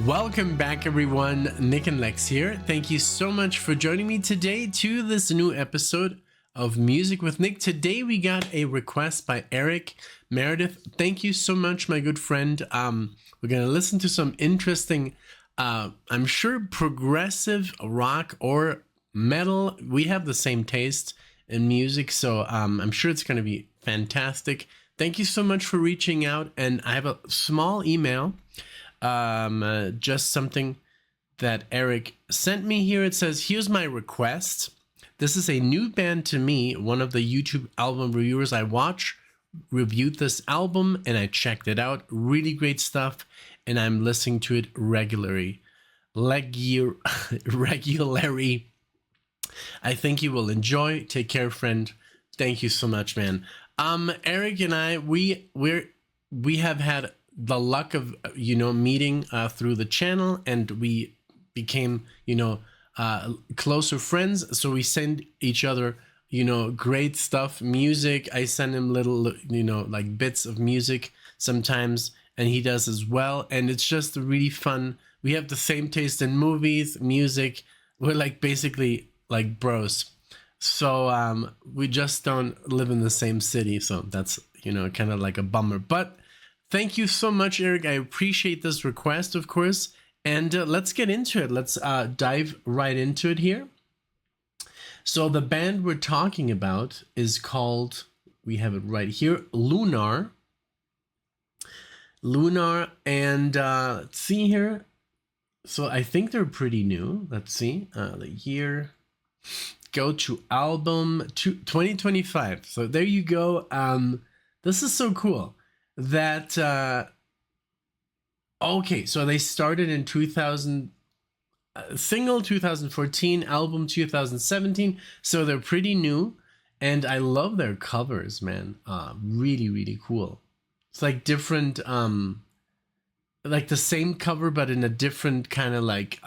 Welcome back, everyone. NicknLex here. Thank you so much for joining me today to this new episode of Music with Nick. Today we got a request by Eric Meredith. Thank you so much, my good friend. We're gonna listen to some interesting, I'm sure, progressive rock or metal. We have the same taste in music, so I'm sure it's gonna be fantastic. Thank you so much for reaching out, and I have a small email. Just something that Eric sent me here. It says, here's my request. This is a new band to me. One of the YouTube album reviewers I watch reviewed this album and I checked it out. Really great stuff. And I'm listening to it regularly. Regularly. I think you will enjoy. Take care, friend. Thank you so much, man. Eric and I, we have had the luck of meeting through the channel, and we became closer friends, so we send each other great stuff, music. I send him little like bits of music sometimes, and he does as well, and it's just really fun. We have the same taste in movies, music. We're like basically like bros, so we just don't live in the same city, so that's kind of like a bummer. But thank you so much, Eric. I appreciate this request, of course. And let's get into it. Let's dive right into it here. So the band we're talking about is called, we have it right here, LUNAR. LUNAR, and let's see here. So I think they're pretty new. Let's see, the year. Go to album 2025. So there you go. This is so cool. That okay, so they started in 2000, single 2014, album 2017, so they're pretty new, and I love their covers, man. Really cool. It's like different, like the same cover but in a different kind of like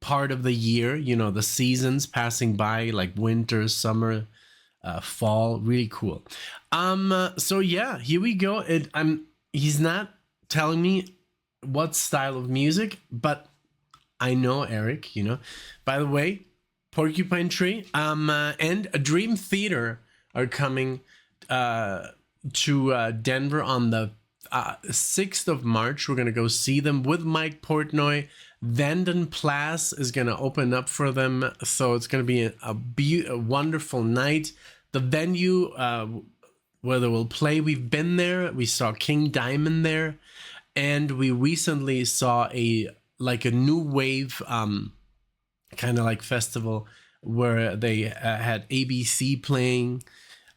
part of the year, the seasons passing by, like winter, summer, fall. Really cool. So yeah, here we go. He's not telling me what style of music, but I know Eric, by the way, Porcupine Tree and a Dream Theater are coming to Denver on the 6th of March. We're gonna go see them with Mike Portnoy. Vanden Plas is going to open up for them, so it's going to be a wonderful night. The venue where they will play, we've been there. We saw King Diamond there, and we recently saw a new wave kind of like festival where they had ABC playing,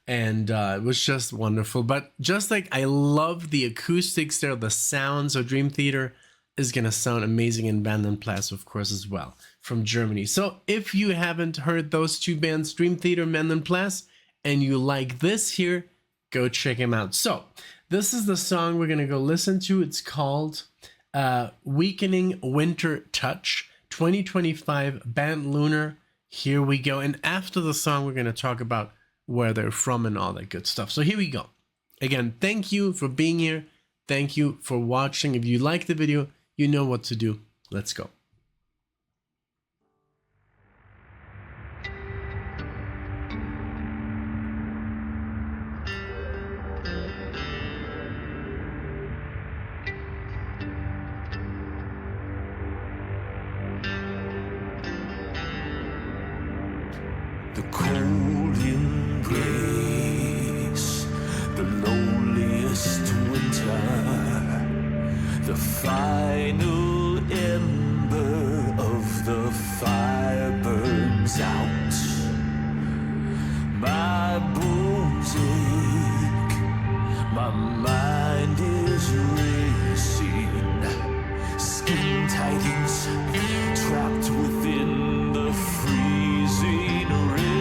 and it was just wonderful. But just like, I love the acoustics there, the sounds of Dream Theater is gonna sound amazing, in Vanden Plas, of course, as well, from Germany. So if you haven't heard those two bands, Dream Theater, Vanden Plas, and you like this here, go check them out. So this is the song we're gonna go listen to. It's called Weakening Winter Touch, 2025, band LUNAR. Here we go. And after the song, we're gonna talk about where they're from and all that good stuff. So here we go. Again, thank you for being here. Thank you for watching. If you like the video, you know what to do. Let's go. The cold embrace, the loneliest winter, the final ember of the fire burns out. My bones ache, my mind is racing, skin tightens, trapped within the freezing rain.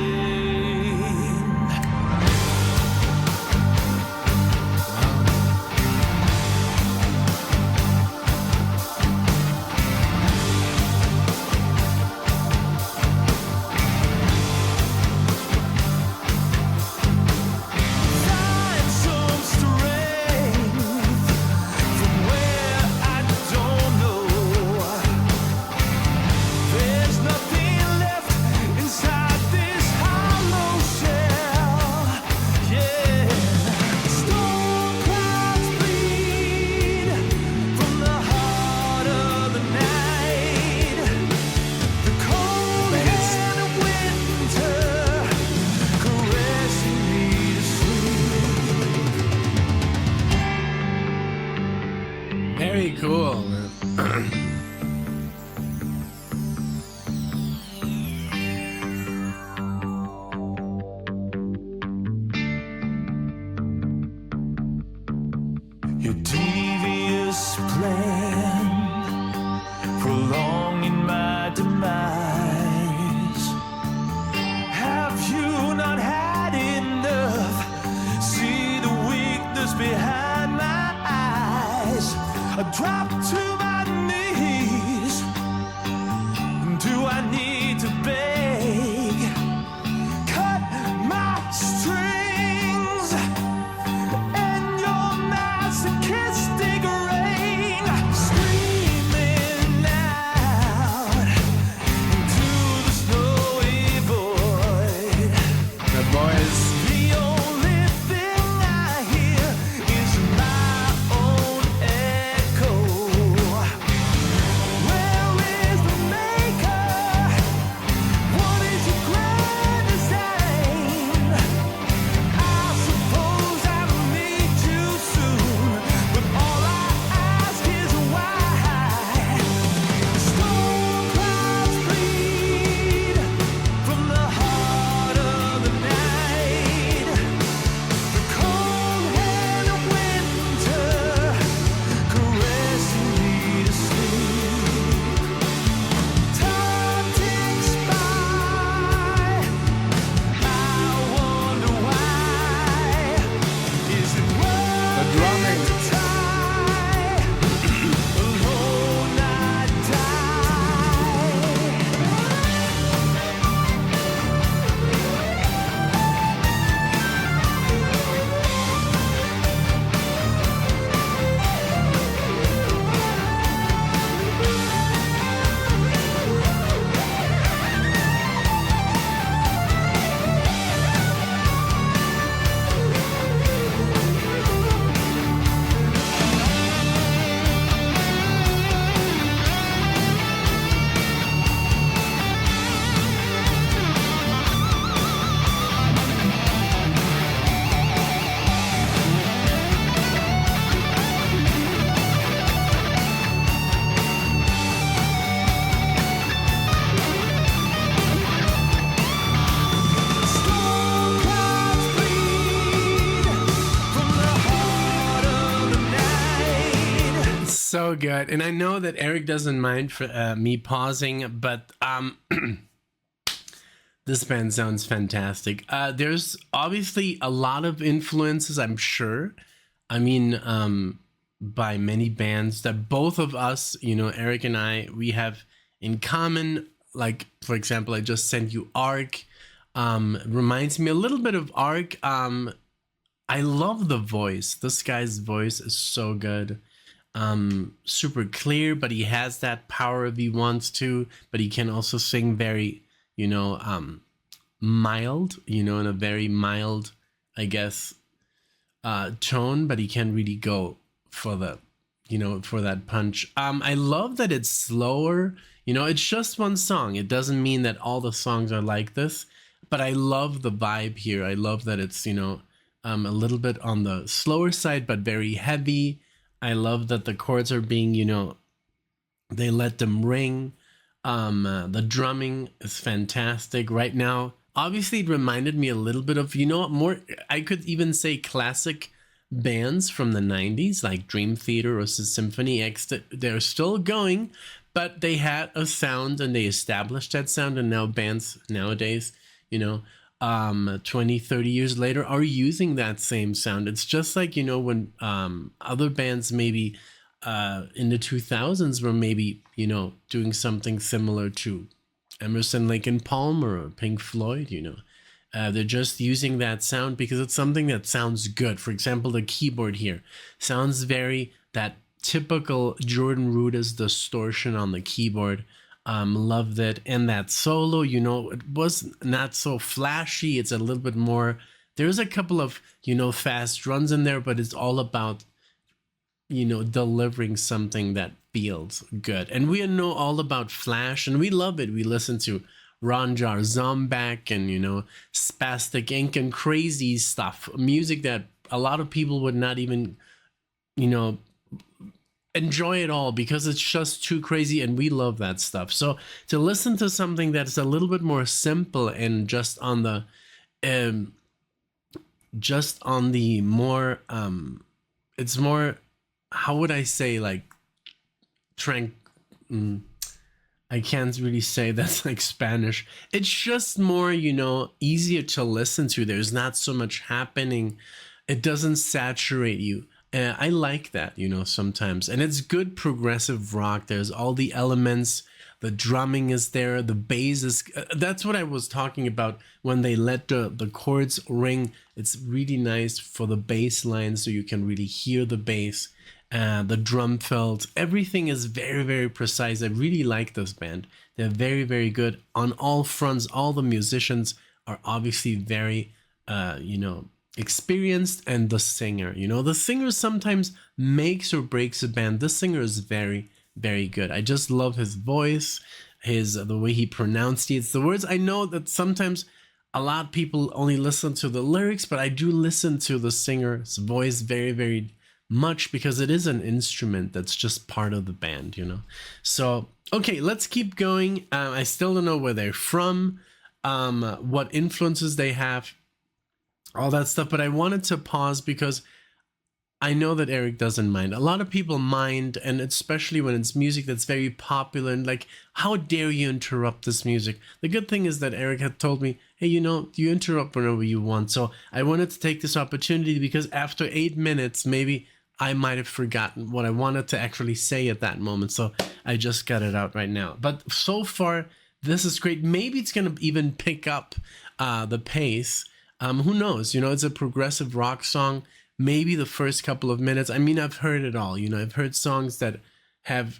So good. And I know that Eric doesn't mind for me pausing, but this band sounds fantastic. There's obviously a lot of influences, I'm sure. I mean, by many bands that both of us, Eric and I, we have in common. Like, for example, I just sent you Arc. Reminds me a little bit of Arc. I love the voice. This guy's voice is so good. Super clear, but he has that power if he wants to, but he can also sing very, mild, in a very mild, I guess, tone, but he can really go for the, for that punch. I love that it's slower. It's just one song. It doesn't mean that all the songs are like this, but I love the vibe here. I love that it's, a little bit on the slower side, but very heavy. I love that the chords are being, they let them ring. The drumming is fantastic right now. Obviously, it reminded me a little bit of, more, I could even say classic bands from the 90s, like Dream Theater or Symphony X. They're still going, but they had a sound and they established that sound. And now bands nowadays, 20, 30 years later are using that same sound. It's just like, when other bands maybe in the 2000s were maybe, doing something similar to Emerson, Lake and Palmer or Pink Floyd, they're just using that sound because it's something that sounds good. For example, the keyboard here sounds very that typical Jordan Rudess distortion on the keyboard. Loved it. And that solo, it was not so flashy. It's a little bit more, there's a couple of, fast runs in there, but it's all about, delivering something that feels good. And we know all about Flash and we love it. We listen to Ronjar Zombak and, Spastic Ink and crazy stuff, music that a lot of people would not even, enjoy it all because it's just too crazy, and we love that stuff. So to listen to something that's a little bit more simple and just on the more it's more, how would I say, like I can't really say that's like Spanish. It's just more, easier to listen to. There's not so much happening. It doesn't saturate you. I like that, sometimes. And it's good progressive rock. There's all the elements. The drumming is there. The bass is... that's what I was talking about when they let the chords ring. It's really nice for the bass line so you can really hear the bass. The drum fills. Everything is very, very precise. I really like this band. They're very, very good on all fronts. All the musicians are obviously very, experienced, and the singer, the singer sometimes makes or breaks a band. This singer is very, very good. I just love his voice, the way he pronunciates the words. I know that sometimes a lot of people only listen to the lyrics, but I do listen to the singer's voice very, very much because it is an instrument that's just part of the band, So, okay, let's keep going. I still don't know where they're from, what influences they have, all that stuff, but I wanted to pause because I know that Eric doesn't mind. A lot of people mind, and especially when it's music that's very popular, and like, how dare you interrupt this music? The good thing is that Eric had told me, hey, you interrupt whenever you want. So I wanted to take this opportunity because after 8 minutes, maybe I might have forgotten what I wanted to actually say at that moment. So I just got it out right now. But so far, this is great. Maybe it's going to even pick up the pace. Who knows? It's a progressive rock song. Maybe the first couple of minutes. I mean, I've heard it all. I've heard songs that have,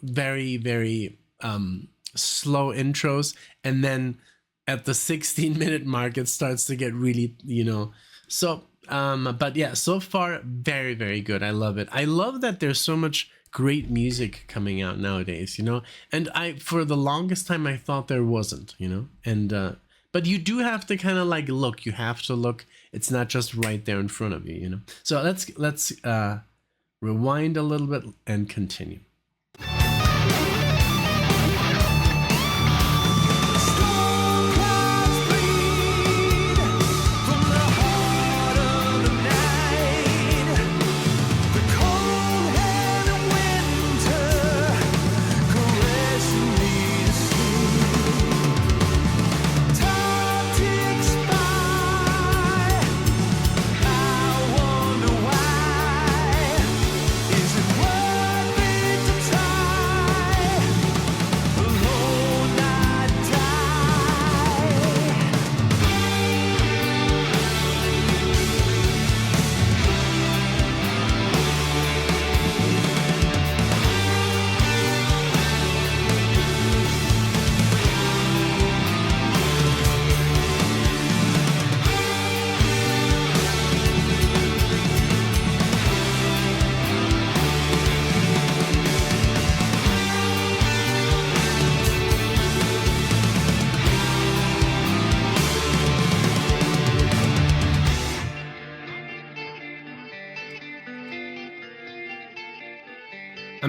very, very slow intros. And then at the 16-minute mark, it starts to get really, So, but yeah, so far, very, very good. I love it. I love that there's so much great music coming out nowadays, And for the longest time, I thought there wasn't, And, but you do have to kind of like look. You have to look. It's not just right there in front of you, So let's rewind a little bit and continue. From the heart of the night, the cold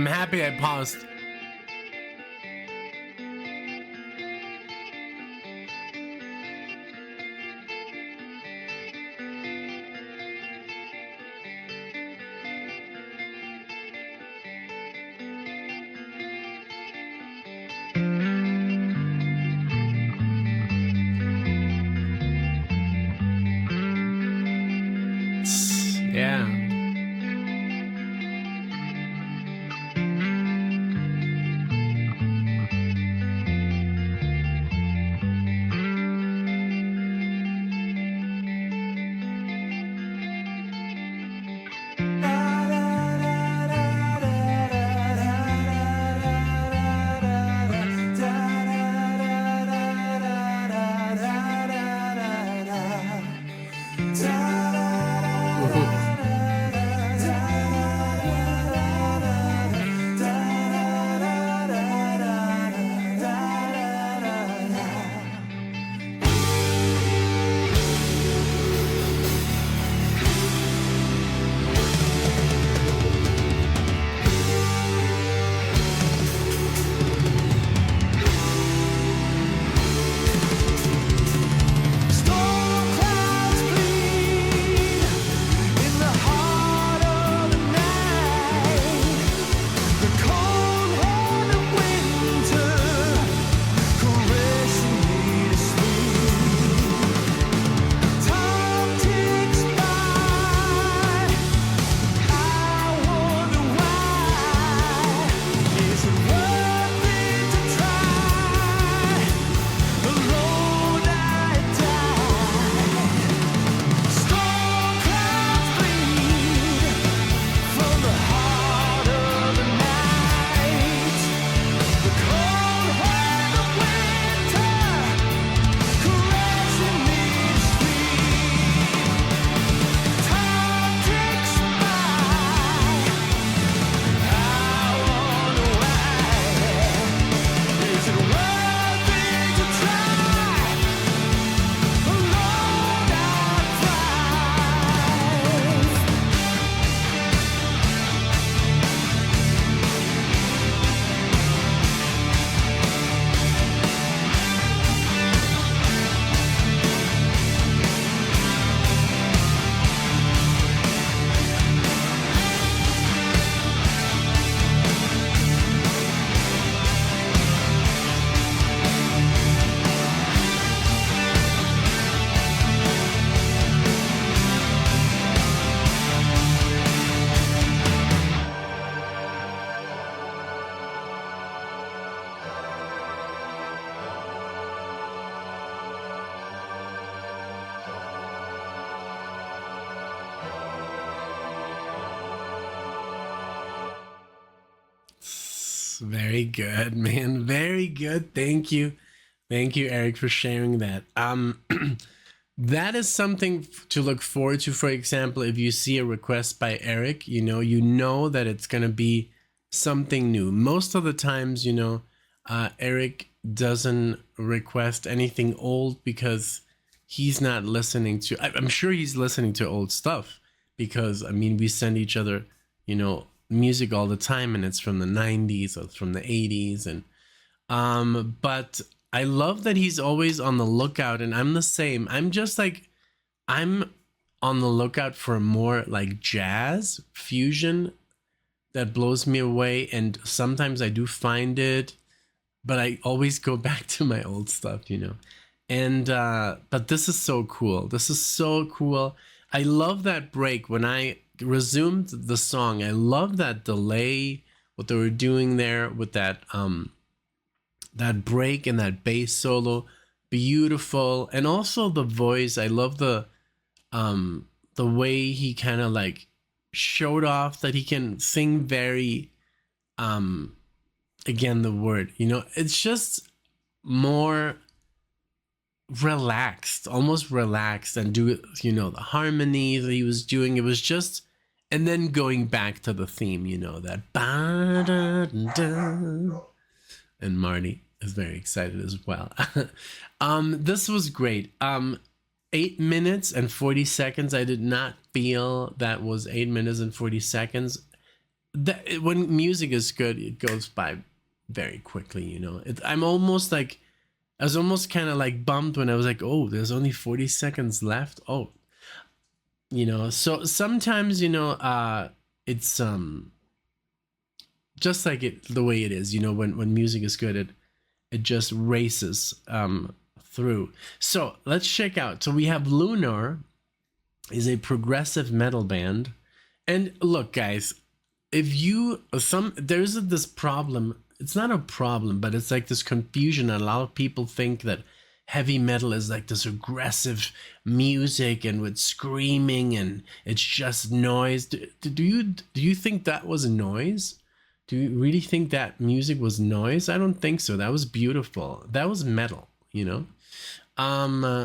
I'm happy I paused. Yeah. Storm clouds bleed in the heart of the night. The cold hand of winter caressing me to sleep. Time ticks by. I wonder why. Is it worth it to try? Alone I die. Storm clouds bleed from the heart of the night. The cold hand of winter caressing me to sleep. Time ticks by. I wonder why. Is it worth it to try? Alone I thrive. Very good, man. Very good. Thank you. Thank you, Eric, for sharing that. That is something to look forward to. For example, if you see a request by Eric, you know that it's going to be something new. Most of the times, Eric doesn't request anything old because he's not listening to, I'm sure he's listening to old stuff because, I mean, we send each other, music all the time, and it's from the 90s or from the 80s. And but I love that he's always on the lookout, and I'm the same. I'm just like, I'm on the lookout for more like jazz fusion that blows me away, and sometimes I do find it, but I always go back to my old stuff. And but this is so cool. This is so cool. I love that break when I resumed the song. I love that delay, what they were doing there with that that break and that bass solo. Beautiful. And also the voice. I love the way he kind of like showed off that he can sing very again, the word, it's just more relaxed, almost relaxed, and do the harmony that he was doing. It was just, and then going back to the theme, that ba-da-da-da. And Marty is very excited as well. This was great. 8 minutes and 40 seconds. I did not feel that was 8 minutes and 40 seconds. when music is good, it goes by very quickly. You know, I'm almost like, I was almost kind of like bummed when I was like, oh, there's only 40 seconds left. Oh, you know, so sometimes, you know, it's just like it the way it is. You know, when music is good, it just races through. So let's check out. So we have LUNAR is a progressive metal band. And look, guys, if you there's this problem. It's not a problem, but it's like this confusion. A lot of people think that heavy metal is like this aggressive music and with screaming and it's just noise. Do you think that was noise? Do you really think that music was noise? I don't think so. That was beautiful. That was metal, you know?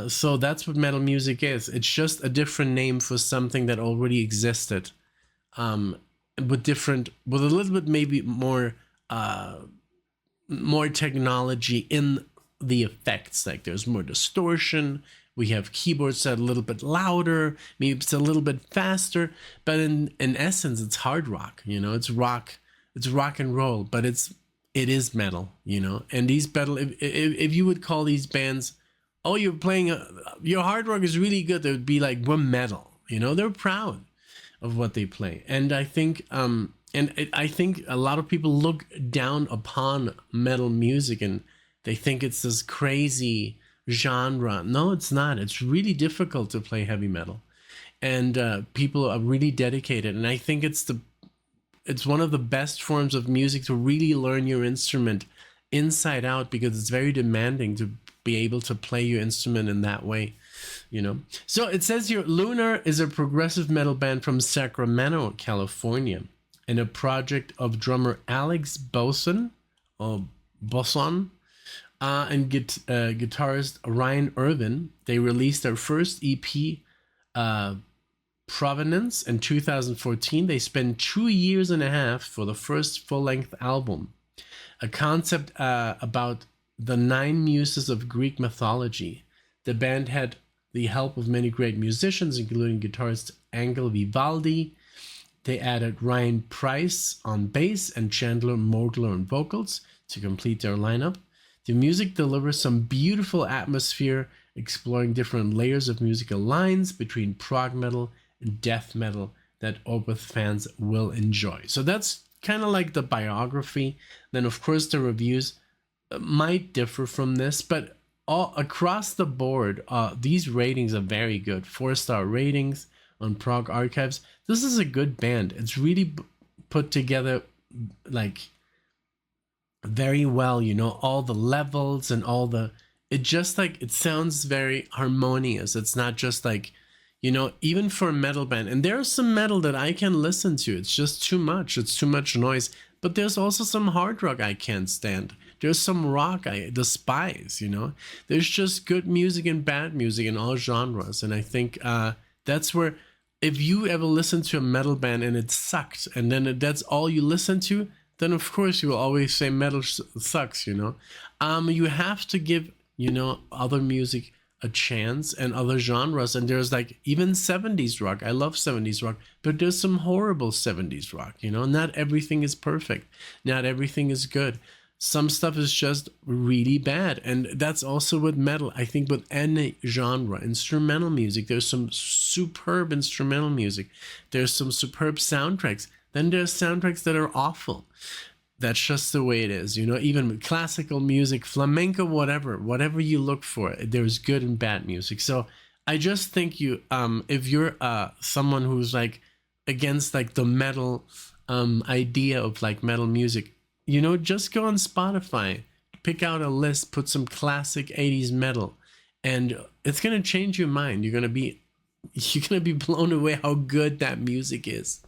So that's what metal music is. It's just a different name for something that already existed. With a little bit maybe more technology in the effects. Like there's more distortion. We have keyboards that are a little bit louder. Maybe it's a little bit faster. But in essence, it's hard rock. You know, it's rock. It's rock and roll. But it is metal. You know, and these metal. If you would call these bands, oh, you're playing your hard rock is really good, they would be like, we're metal. You know, they're proud of what they play. And I think I think a lot of people look down upon metal music and they think it's this crazy genre. No, it's not. It's really difficult to play heavy metal, and people are really dedicated. And I think it's one of the best forms of music to really learn your instrument inside out, because it's very demanding to be able to play your instrument in that way. You know, so it says here, LUNAR is a progressive metal band from Sacramento, California, and a project of drummer Alex Boson, and guitarist Ryan Irvin. They released their first EP, Provenance, in 2014. They spent 2 years and a half for the first full-length album, a concept about the 9 muses of Greek mythology. The band had the help of many great musicians, including guitarist Angel Vivaldi. They added Ryan Price on bass and Chandler Mogler on vocals to complete their lineup. The music delivers some beautiful atmosphere, exploring different layers of musical lines between prog metal and death metal that Opeth fans will enjoy. So that's kind of like the biography. Then, of course, the reviews might differ from this, but all across the board, these ratings are very good. 4-star ratings on Prog Archives. This is a good band. It's really put together like very well, you know, all the levels and all the, it just like, it sounds very harmonious. It's not just like, you know, even for a metal band, and there's some metal that I can listen to. It's just too much. It's too much noise. But there's also some hard rock I can't stand. There's some rock I despise, you know. There's just good music and bad music in all genres. And I think that's where, if you ever listen to a metal band and it sucked, and then that's all you listen to, then of course you will always say metal sucks, you know. You have to give, you know, other music a chance and other genres. And there's like even 70s rock. I love 70s rock, but there's some horrible 70s rock, you know. Not everything is perfect. Not everything is good. Some stuff is just really bad. And that's also with metal. I think with any genre, instrumental music, there's some superb instrumental music. There's some superb soundtracks. Then there's soundtracks that are awful. That's just the way it is, you know. Even with classical music, flamenco, whatever you look for, there's good and bad music. So I just think if you're someone who's like against like the metal idea of like metal music, you know, just go on Spotify, pick out a list, put some classic 80s metal, and it's gonna change your mind. You're gonna be blown away how good that music is.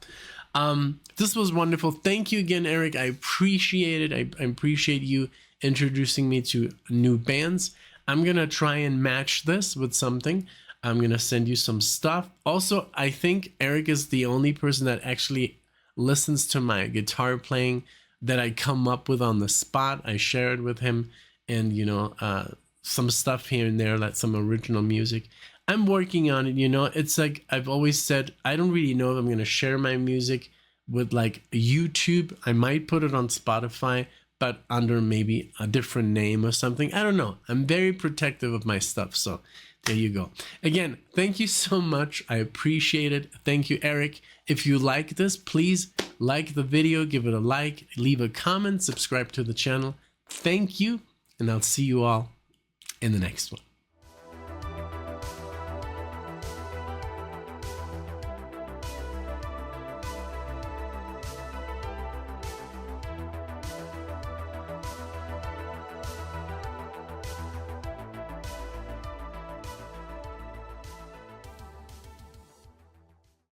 This was wonderful. Thank you again, Eric. I appreciate it. I appreciate you introducing me to new bands. I'm gonna try and match this with something. I'm gonna send you some stuff. Also, I think Eric is the only person that actually listens to my guitar playing that I come up with on the spot. I share it with him, and you know, some stuff here and there, like some original music. I'm working on it, you know. It's like I've always said, I don't really know if I'm going to share my music, with like YouTube. I might put it on Spotify, but under maybe a different name or something. I don't know. I'm very protective of my stuff. So there you go. Again, thank you so much. I appreciate it. Thank you, Eric. If you like this, please like the video, give it a like, leave a comment, subscribe to the channel. Thank you, and I'll see you all in the next one.